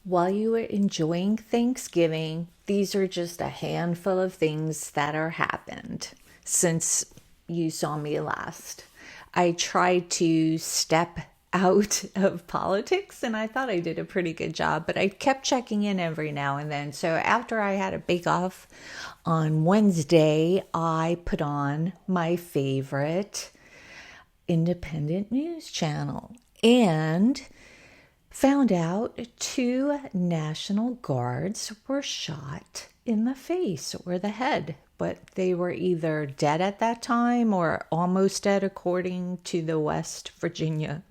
While you were enjoying Thanksgiving, these are just a handful of things that are happened since you saw me last. I tried to step out of politics and I thought I did a pretty good job, but I kept checking in every now and then. So after I had a bake off on Wednesday, I put on my favorite independent news channel and found out two National Guards were shot in the face or the head, but they were either dead at that time or almost dead, according to the West Virginia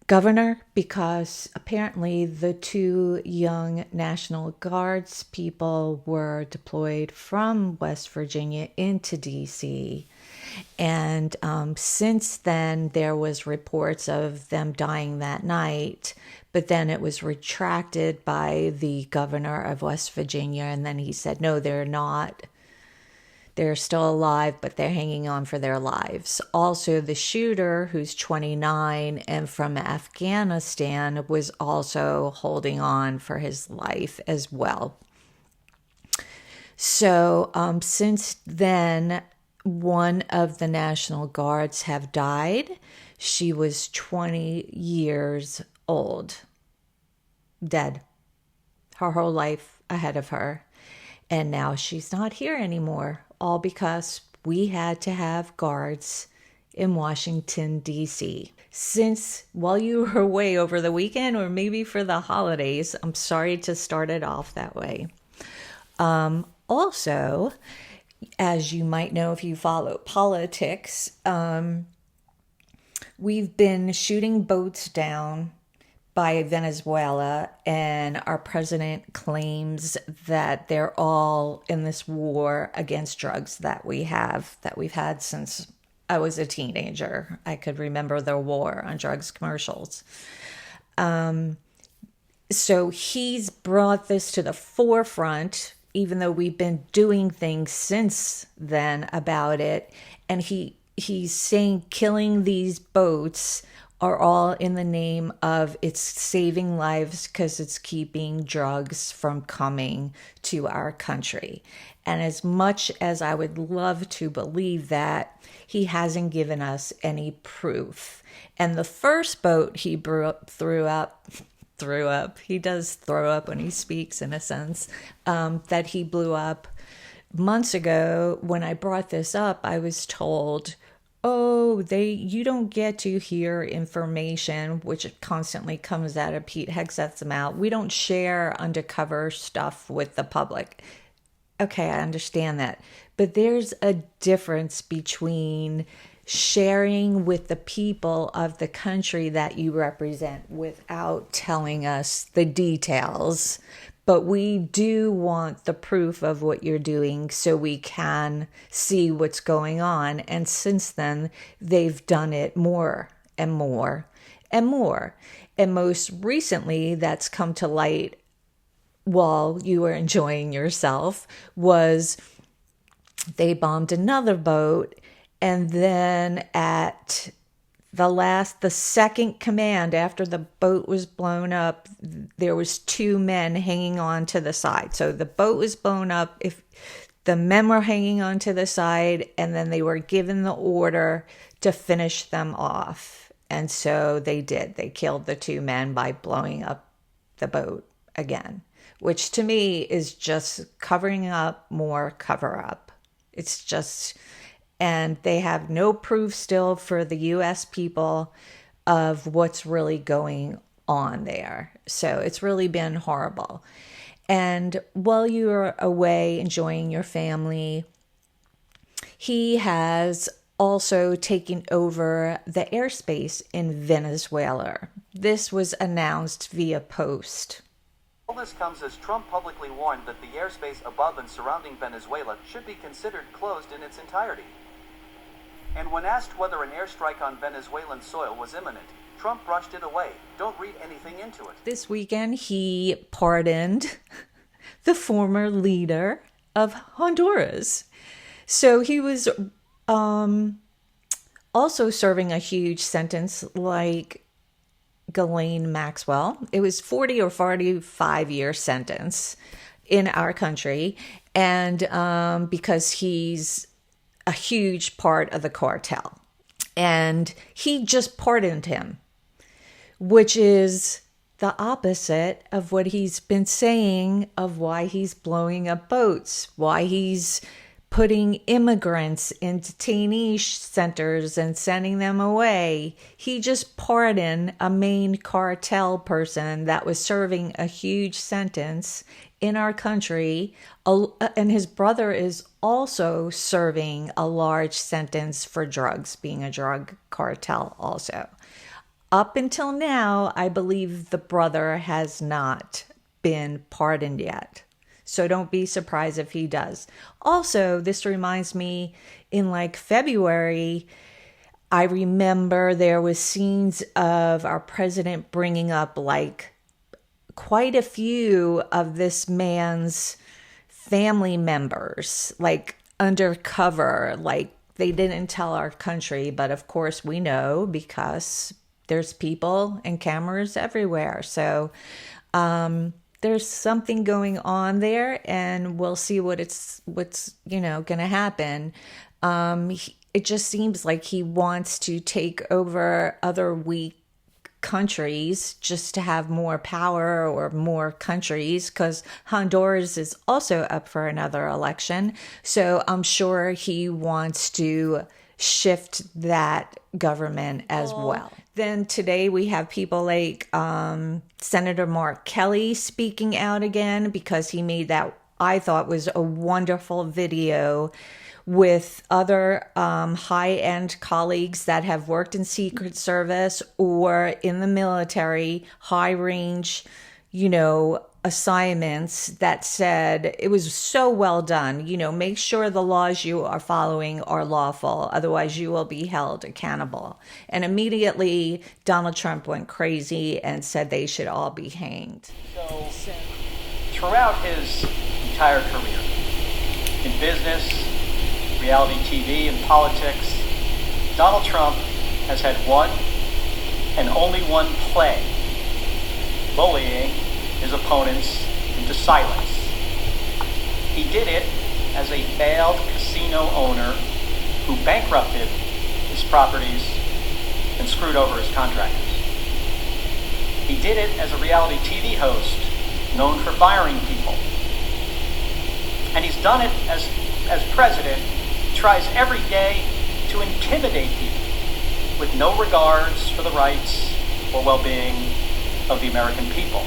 governor, because apparently the two young National Guards people were deployed from West Virginia into DC. And since then, there was reports of them dying that night, but then it was retracted by the governor of West Virginia, and then he said, no, they're not. They're still alive, but they're hanging on for their lives. Also, the shooter, who's 29 and from Afghanistan, was also holding on for his life as well. So, since then, one of the National Guards have died. She was 20 years old, dead, her whole life ahead of her. And now she's not here anymore, all because we had to have guards in Washington, D.C. Since while you were away over the weekend or maybe for the holidays, I'm sorry to start it off that way. Also, as you might know if you follow politics, we've been shooting boats down by Venezuela, and our president claims that they're all in this war against drugs that we've had since I was a teenager. I could remember the war on drugs commercials. So he's brought this to the forefront, even though we've been doing things since then about it. And he's saying killing these boats are all in the name of it's saving lives because it's keeping drugs from coming to our country. And as much as I would love to believe that, he hasn't given us any proof. And the first boat he threw up, he does throw up when he speaks in a sense, that he blew up months ago. When I brought this up, I was told, oh, you don't get to hear information, which constantly comes out of Pete Hegseth's mouth. We don't share undercover stuff with the public. Okay, I understand that. But there's a difference between sharing with the people of the country that you represent without telling us the details. But we do want the proof of what you're doing so we can see what's going on. And since then, they've done it more and more and more. And most recently, that's come to light while you were enjoying yourself, was they bombed another boat. And then at the second command after the boat was blown up, there was two men hanging on to the side. So the boat was blown up, if the men were hanging on to the side, and then they were given the order to finish them off. And so they did. They killed the two men by blowing up the boat again, which to me is just covering up more cover up. It's just, and they have no proof still for the US people of what's really going on there. So it's really been horrible. And while you're away enjoying your family, he has also taken over the airspace in Venezuela. This was announced via post. All this comes as Trump publicly warned that the airspace above and surrounding Venezuela should be considered closed in its entirety. And when asked whether an airstrike on Venezuelan soil was imminent, Trump brushed it away. Don't read anything into it. This weekend, he pardoned the former leader of Honduras. So he was also serving a huge sentence like Ghislaine Maxwell. It was 40 or 45-year sentence in our country, and because he's a huge part of the cartel. And he just pardoned him, which is the opposite of what he's been saying of why he's blowing up boats, why he's putting immigrants in detainee centers and sending them away. He just pardoned a main cartel person that was serving a huge sentence in our country, and his brother is also serving a large sentence for drugs, being a drug cartel also. Up until now, I believe the brother has not been pardoned yet. So don't be surprised if he does. Also, this reminds me, in like February, I remember there was scenes of our president bringing up like quite a few of this man's family members, like undercover, like they didn't tell our country, but of course we know because there's people and cameras everywhere. So there's something going on there, and we'll see what's going to happen. It just seems like he wants to take over other weak countries just to have more power, or more countries, because Honduras is also up for another election. So I'm sure he wants to shift that government as well. Then today we have people like Senator Mark Kelly speaking out again, because he made that, I thought, was a wonderful video with other high-end colleagues that have worked in Secret Service or in the military, high-range, assignments, that said it was so well done. Make sure the laws you are following are lawful, otherwise you will be held accountable. And immediately Donald Trump went crazy and said they should all be hanged. So throughout his entire career, in business, reality TV, and politics, Donald Trump has had one and only one play: bullying his opponents into silence. He did it as a failed casino owner who bankrupted his properties and screwed over his contractors. He did it as a reality TV host known for firing people. And he's done it as president. He tries every day to intimidate people with no regards for the rights or well-being of the American people.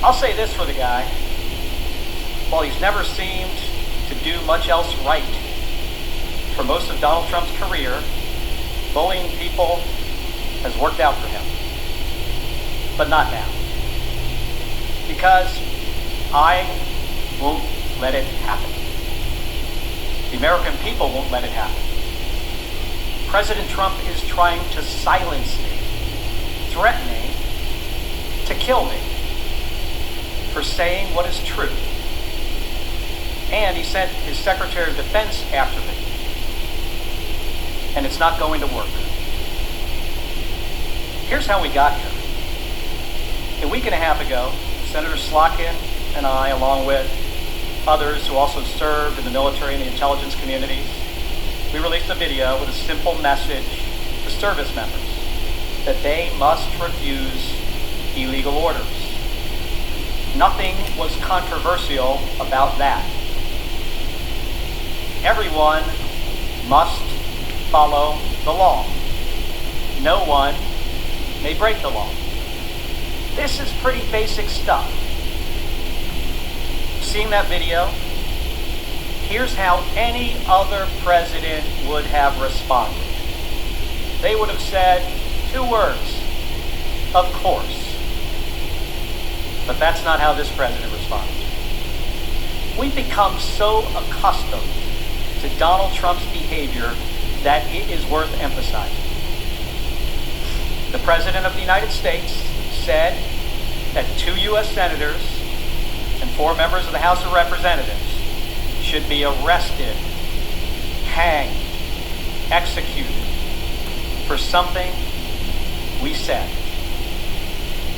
I'll say this for the guy: while he's never seemed to do much else right for most of Donald Trump's career, bullying people has worked out for him. But not now. Because I won't let it happen. The American people won't let it happen. President Trump is trying to silence me, threatening to kill me for saying what is true. And he sent his Secretary of Defense after me. And it's not going to work. Here's how we got here. A week and a half ago, Senator Slotkin and I, along with others who also served in the military and the intelligence communities, we released a video with a simple message to service members that they must refuse illegal orders. Nothing was controversial about that. Everyone must follow the law. No one may break the law. This is pretty basic stuff. Seeing that video, here's how any other president would have responded. They would have said 2 words: of course. But that's not how this president responds. We've become so accustomed to Donald Trump's behavior that it is worth emphasizing. The President of the United States said that 2 U.S. senators and 4 members of the House of Representatives should be arrested, hanged, executed for something we said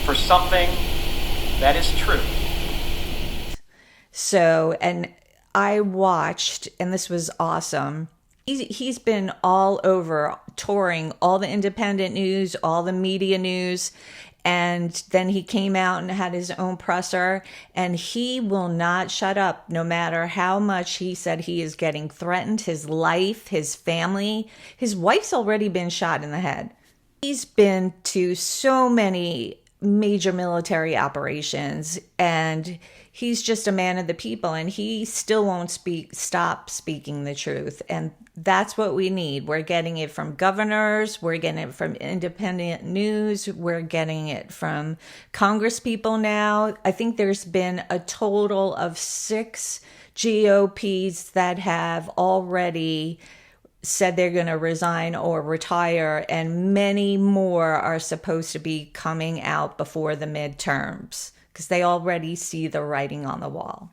for something that is true. So, and I watched, and this was awesome. He's been all over touring all the independent news, all the media news. And then he came out and had his own presser, and he will not shut up no matter how much he said he is getting threatened, his life, his family. His wife's already been shot in the head. He's been to so many major military operations, and he's just a man of the people, and he still won't stop speaking the truth. And that's what we need. We're getting it from governors, we're getting it from independent news, we're getting it from Congress people now. I think there's been a total of 6 GOPs that have already said they're going to resign or retire, and many more are supposed to be coming out before the midterms because they already see the writing on the wall.